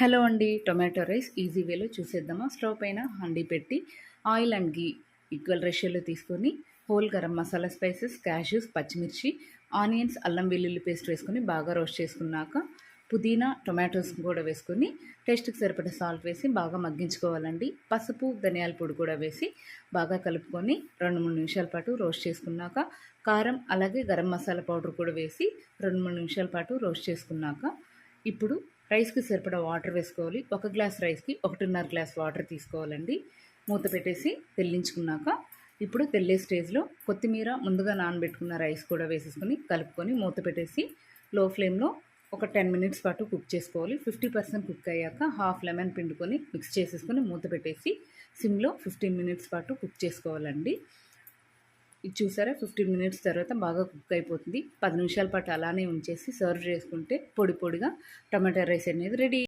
Hello అండి. Tomato rice easy వేలో చూసేద్దామా. స్టవ్ పైన హండీ పెట్టి ఆయిల్ అండ్ గీ ఈక్వల్ రేషియోలో తీసుకొని whole garam masala spices, cashews, పచ్చిమిర్చి, ఆనియన్స్, అల్లం వెల్లుల్లి పేస్ట్ వేసుకొని బాగా రోస్ట్ చేసుకున్నాక పుదీనా, టొమాటోస్ కూడా వేసుకొని టేస్ట్కి సరిపడా సాల్ట్ వేసి బాగా మగ్గించుకోవాలండి. పసుపు, ధనియాల పొడి కూడా వేసి బాగా కలుపుకొని 2-3 నిమిషాల పాటు రోస్ట్ చేసుకున్నాక కారం అలాగే గరం మసాలా పౌడర్ కూడా వేసి 2-3 నిమిషాల పాటు రోస్ట్ చేసుకున్నాక ఇప్పుడు రైస్కి సరిపడా వాటర్ వేసుకోవాలి. 1 గ్లాస్ రైస్కి 1.5 గ్లాస్ వాటర్ తీసుకోవాలండి. మూత పెట్టేసి తెల్లించుకున్నాక ఇప్పుడు తెల్లే స్టేజ్లో కొత్తిమీర, ముందుగా నానబెట్టుకున్న రైస్ కూడా వేసేసుకొని కలుపుకొని మూత పెట్టేసి లో ఫ్లేమ్లో ఒక 10 మినిట్స్ పాటు కుక్ చేసుకోవాలి. 50% కుక్ అయ్యాక హాఫ్ లెమన్ పిండుకొని మిక్స్ చేసేసుకొని మూత పెట్టేసి సిమ్లో 15 మినిట్స్ పాటు కుక్ చేసుకోవాలండి. ఇది చూసారా, 15 మినిట్స్ తర్వాత బాగా కుక్ అయిపోతుంది. 10 నిమిషాల పాటు అలానే ఉంచేసి సర్వ్ చేసుకుంటే పొడి పొడిగా టమాటా రైస్ అనేది రెడీ.